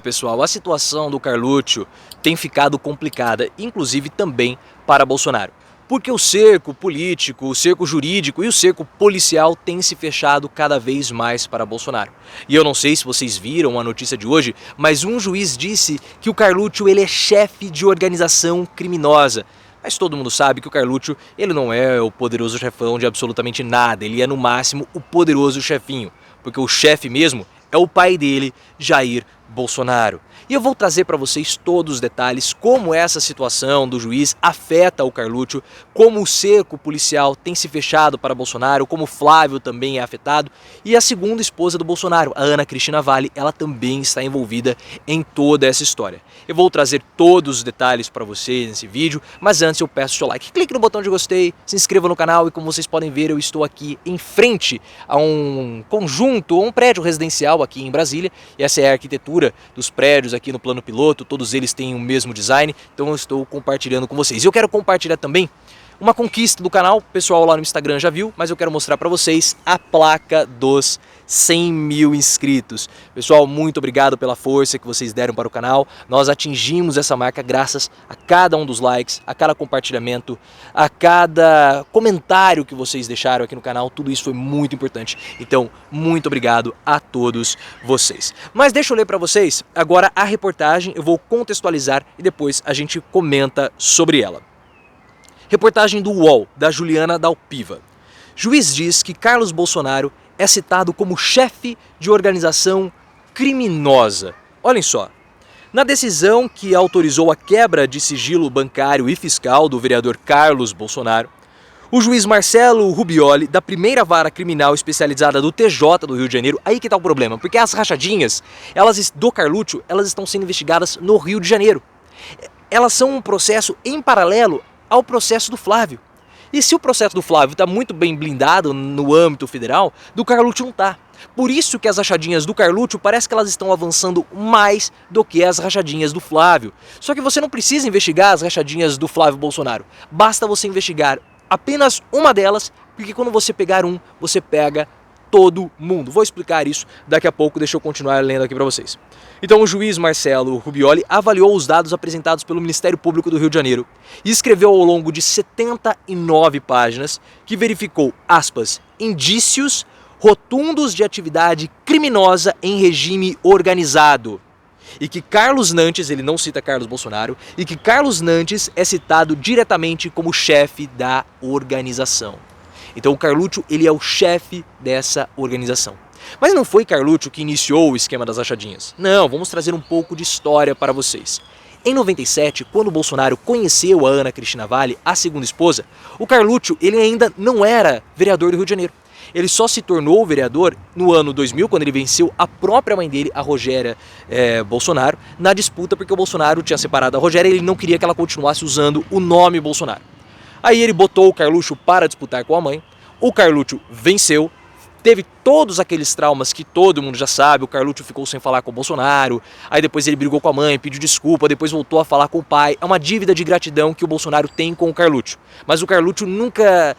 Pessoal, a situação do Carluccio tem ficado complicada, inclusive também para Bolsonaro. Porque o cerco político, o cerco jurídico e o cerco policial tem se fechado cada vez mais para Bolsonaro. E eu não sei se vocês viram a notícia de hoje, mas um juiz disse que o Carluccio ele é chefe de organização criminosa. Mas todo mundo sabe que o Carluccio ele não é o poderoso chefão de absolutamente nada, ele é no máximo o poderoso chefinho. Porque o chefe mesmo é o pai dele, Jair Bolsonaro. E eu vou trazer para vocês todos os detalhes, como essa situação do juiz afeta o Carluccio, como o cerco policial tem se fechado para Bolsonaro, como Flávio também é afetado, e a segunda esposa do Bolsonaro, a Ana Cristina Walli, ela também está envolvida em toda essa história. Eu vou trazer todos os detalhes para vocês nesse vídeo, mas antes eu peço o seu like, clique no botão de gostei, se inscreva no canal e como vocês podem ver eu estou aqui em frente a um conjunto, um prédio residencial aqui em Brasília, e essa é a arquitetura dos prédios aqui no plano piloto, todos eles têm o mesmo design, então eu estou compartilhando com vocês. E eu quero compartilhar também uma conquista do canal, o pessoal lá no Instagram já viu, mas eu quero mostrar para vocês a placa dos 100 mil inscritos. Pessoal, muito obrigado pela força que vocês deram para o canal. Nós atingimos essa marca graças a cada um dos likes, a cada compartilhamento, a cada comentário que vocês deixaram aqui no canal. Tudo isso foi muito importante. Então, muito obrigado a todos vocês. Mas deixa eu ler para vocês agora a reportagem, eu vou contextualizar e depois a gente comenta sobre ela. Reportagem do UOL, da Juliana Dalpiva. Juiz diz que Carlos Bolsonaro é citado como chefe de organização criminosa. Olhem só. Na decisão que autorizou a quebra de sigilo bancário e fiscal do vereador Carlos Bolsonaro, o juiz Marcelo Rubioli, da primeira vara criminal especializada do TJ do Rio de Janeiro, aí que tá o problema, porque as rachadinhas do Carluccio, elas estão sendo investigadas no Rio de Janeiro. Elas são um processo em paralelo ao processo do Flávio. E se o processo do Flávio está muito bem blindado no âmbito federal, do Carluccio não está. Por isso que as rachadinhas do Carluccio parece que elas estão avançando mais do que as rachadinhas do Flávio. Só que você não precisa investigar as rachadinhas do Flávio Bolsonaro. Basta você investigar apenas uma delas, porque quando você pegar um, você pega todo mundo. Vou explicar isso daqui a pouco, deixa eu continuar lendo aqui para vocês. Então o juiz Marcelo Rubioli avaliou os dados apresentados pelo Ministério Público do Rio de Janeiro e escreveu ao longo de 79 páginas que verificou, aspas, indícios rotundos de atividade criminosa em regime organizado. E que Carlos Nantes, ele não cita Carlos Bolsonaro, e que Carlos Nantes é citado diretamente como chefe da organização. Então o Carluccio, ele é o chefe dessa organização. Mas não foi Carluccio que iniciou o esquema das rachadinhas. Não, vamos trazer um pouco de história para vocês. Em 97, quando o Bolsonaro conheceu a Ana Cristina Walli, a segunda esposa, o Carluccio, ele ainda não era vereador do Rio de Janeiro. Ele só se tornou vereador no ano 2000, quando ele venceu a própria mãe dele, a Rogéria Bolsonaro, na disputa, porque o Bolsonaro tinha separado a Rogéria e ele não queria que ela continuasse usando o nome Bolsonaro. Aí ele botou o Carluccio para disputar com a mãe, o Carluccio venceu, teve todos aqueles traumas que todo mundo já sabe, o Carluccio ficou sem falar com o Bolsonaro, aí depois ele brigou com a mãe, pediu desculpa, depois voltou a falar com o pai. É uma dívida de gratidão que o Bolsonaro tem com o Carluccio. Mas o Carluccio nunca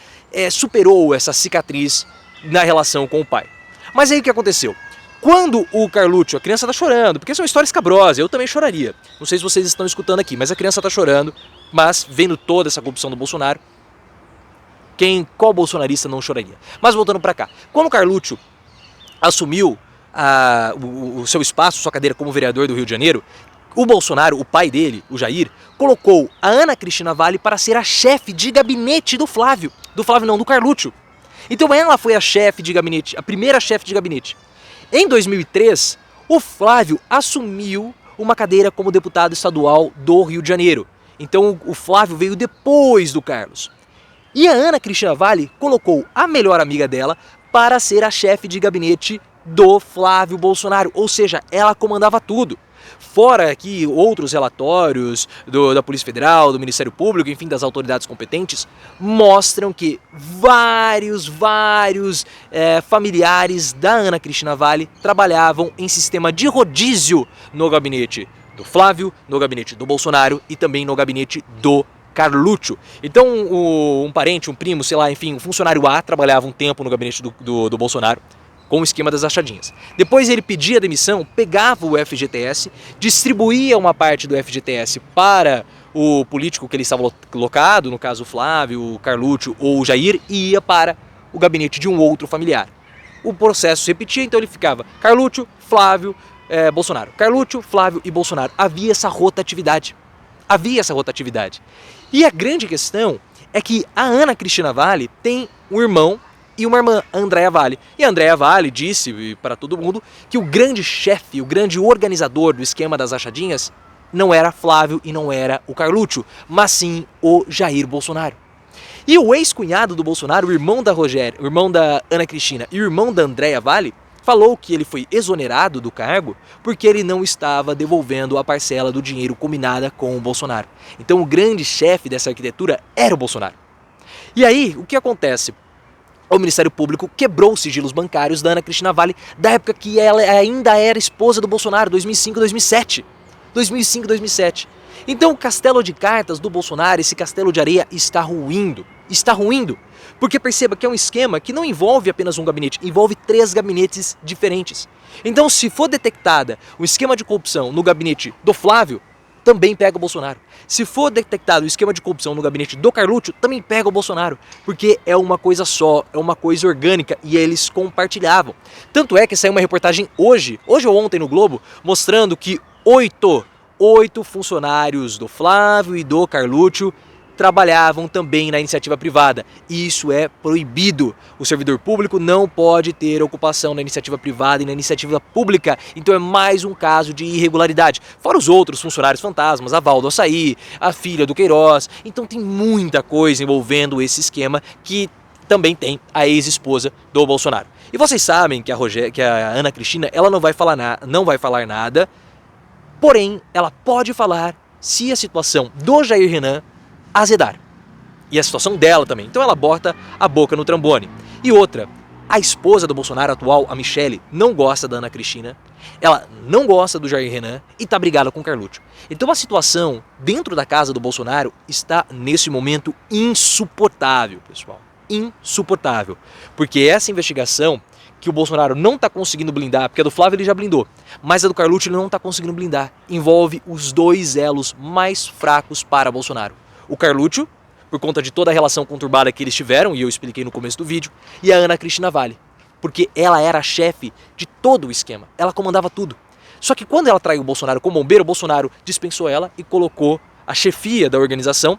superou essa cicatriz na relação com o pai. Mas aí o que aconteceu? Quando o Carluccio, a criança tá chorando, porque são histórias escabrosas, eu também choraria. Não sei se vocês estão escutando aqui, mas a criança tá chorando, mas vendo toda essa corrupção do Bolsonaro, qual bolsonarista não choraria? Mas voltando para cá, quando o Carluccio assumiu o seu espaço, sua cadeira como vereador do Rio de Janeiro, o Bolsonaro, o pai dele, o Jair, colocou a Ana Cristina Walli para ser a chefe de gabinete do Flávio. Do Flávio não, do Carluccio. Então ela foi a chefe de gabinete, a primeira chefe de gabinete. Em 2003, o Flávio assumiu uma cadeira como deputado estadual do Rio de Janeiro. Então o Flávio veio depois do Carlos. E a Ana Cristina Walli colocou a melhor amiga dela para ser a chefe de gabinete do Flávio Bolsonaro. Ou seja, ela comandava tudo. Fora que outros relatórios da Polícia Federal, do Ministério Público, enfim, das autoridades competentes, mostram que vários familiares da Ana Cristina Walli trabalhavam em sistema de rodízio no gabinete do Flávio, no gabinete do Bolsonaro e também no gabinete do Carluccio. Então um parente, um primo, sei lá, enfim, um funcionário A trabalhava um tempo no gabinete do Bolsonaro, com o esquema das rachadinhas. Depois ele pedia demissão, pegava o FGTS, distribuía uma parte do FGTS para o político que ele estava colocado, no caso o Flávio, o Carluccio ou o Jair, e ia para o gabinete de um outro familiar. O processo se repetia, então ele ficava Carluccio, Flávio, Bolsonaro. Carluccio, Flávio e Bolsonaro. Havia essa rotatividade. E a grande questão é que a Ana Cristina Valle tem um irmão e uma irmã, Andréa Valle. E a Andréa Valle disse para todo mundo que o grande chefe, o grande organizador do esquema das rachadinhas não era Flávio e não era o Carluccio, mas sim o Jair Bolsonaro. E o ex-cunhado do Bolsonaro, o irmão da Ana Cristina e o irmão da Andréa Valle, falou que ele foi exonerado do cargo porque ele não estava devolvendo a parcela do dinheiro combinada com o Bolsonaro. Então o grande chefe dessa arquitetura era o Bolsonaro. E aí, o que acontece? O Ministério Público quebrou os sigilos bancários da Ana Cristina Valle da época que ela ainda era esposa do Bolsonaro, 2005, 2007. Então o castelo de cartas do Bolsonaro, esse castelo de areia, está ruindo. Porque perceba que é um esquema que não envolve apenas um gabinete, envolve 3 gabinetes diferentes. Então se for detectada um esquema de corrupção no gabinete do Flávio, também pega o Bolsonaro. Se for detectado o esquema de corrupção no gabinete do Carluccio, também pega o Bolsonaro. Porque é uma coisa só, é uma coisa orgânica e eles compartilhavam. Tanto é que saiu uma reportagem hoje ou ontem no Globo, mostrando que 8 funcionários do Flávio e do Carluccio trabalhavam também na iniciativa privada. Isso é proibido. O servidor público não pode ter ocupação na iniciativa privada e na iniciativa pública. Então é mais um caso de irregularidade. Fora os outros funcionários fantasmas, a Val do Açaí, a filha do Queiroz. Então tem muita coisa envolvendo esse esquema que também tem a ex-esposa do Bolsonaro. E vocês sabem que a Ana Cristina, ela não vai falar nada, porém ela pode falar se a situação do Jair Renan azedar. E a situação dela também. Então ela bota a boca no trombone. E outra, a esposa do Bolsonaro atual, a Michele, não gosta da Ana Cristina, ela não gosta do Jair Renan e tá brigada com o Carluccio. Então a situação dentro da casa do Bolsonaro está nesse momento insuportável, pessoal. Insuportável. Porque essa investigação que o Bolsonaro não está conseguindo blindar, porque a do Flávio ele já blindou, mas a do Carluccio ele não está conseguindo blindar, envolve os 2 elos mais fracos para Bolsonaro. O Carluccio, por conta de toda a relação conturbada que eles tiveram, e eu expliquei no começo do vídeo, e a Ana Cristina Valle, porque ela era a chefe de todo o esquema, ela comandava tudo. Só que quando ela traiu o Bolsonaro como bombeiro, o Bolsonaro dispensou ela e colocou a chefia da organização,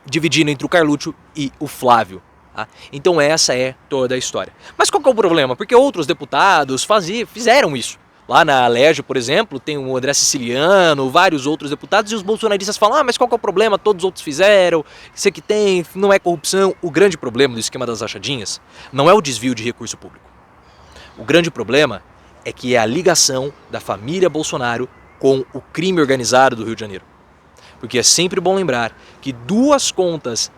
dividindo entre o Carluccio e o Flávio. Tá? Então essa é toda a história. Mas qual que é o problema? Porque outros deputados fizeram isso. Lá na Alerj, por exemplo, tem o André Siciliano, vários outros deputados, e os bolsonaristas falam, mas qual que é o problema? Todos os outros fizeram, isso aqui tem, não é corrupção. O grande problema do esquema das rachadinhas não é o desvio de recurso público. O grande problema é que é a ligação da família Bolsonaro com o crime organizado do Rio de Janeiro. Porque é sempre bom lembrar que 2 contas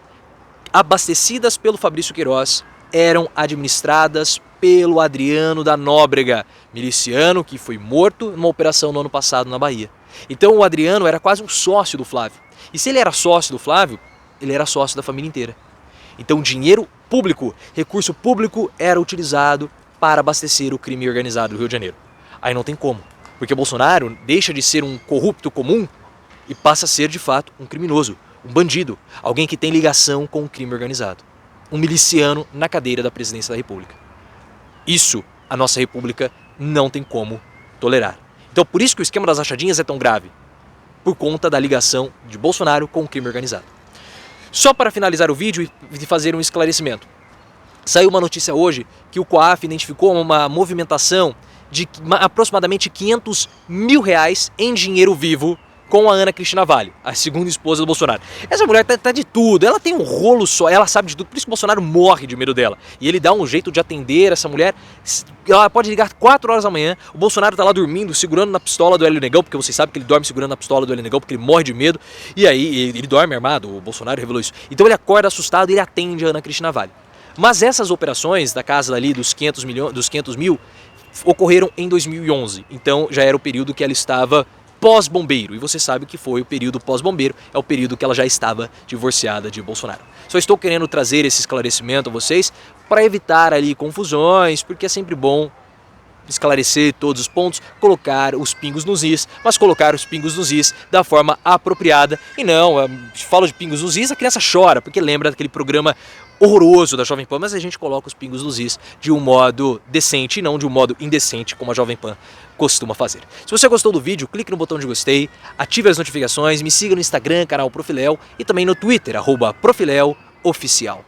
abastecidas pelo Fabrício Queiroz eram administradas pelo Adriano da Nóbrega, miliciano que foi morto numa operação no ano passado na Bahia. Então o Adriano era quase um sócio do Flávio. E se ele era sócio do Flávio, ele era sócio da família inteira. Então dinheiro público, recurso público era utilizado para abastecer o crime organizado do Rio de Janeiro. Aí não tem como, porque Bolsonaro deixa de ser um corrupto comum e passa a ser de fato um criminoso, um bandido, alguém que tem ligação com o crime organizado. Um miliciano na cadeira da presidência da República. Isso a nossa República não tem como tolerar. Então por isso que o esquema das rachadinhas é tão grave. Por conta da ligação de Bolsonaro com o crime organizado. Só para finalizar o vídeo e fazer um esclarecimento. Saiu uma notícia hoje que o COAF identificou uma movimentação de aproximadamente R$500 mil em dinheiro vivo com a Ana Cristina Valle, a segunda esposa do Bolsonaro. Essa mulher tá de tudo, ela tem um rolo só, ela sabe de tudo, por isso que o Bolsonaro morre de medo dela. E ele dá um jeito de atender essa mulher, ela pode ligar 4 horas da manhã, o Bolsonaro tá lá dormindo, segurando na pistola do Hélio Negão, porque vocês sabem que ele dorme segurando na pistola do Hélio Negão, porque ele morre de medo, e aí ele dorme armado, o Bolsonaro revelou isso. Então ele acorda assustado e ele atende a Ana Cristina Valle. Mas essas operações da casa ali dos 500 mil ocorreram em 2011, então já era o período que ela estava pós-bombeiro. E você sabe que foi o período pós-bombeiro, é o período que ela já estava divorciada de Bolsonaro. Só estou querendo trazer esse esclarecimento a vocês para evitar ali confusões, porque é sempre bom esclarecer todos os pontos, colocar os pingos nos is, mas colocar os pingos nos is da forma apropriada. E não, falo de pingos nos is, a criança chora, porque lembra daquele programa horroroso da Jovem Pan, mas a gente coloca os pingos nos is de um modo decente e não de um modo indecente, como a Jovem Pan costuma fazer. Se você gostou do vídeo, clique no botão de gostei, ative as notificações, me siga no Instagram, canal Profiléu, e também no Twitter, @ProfiléuOficial.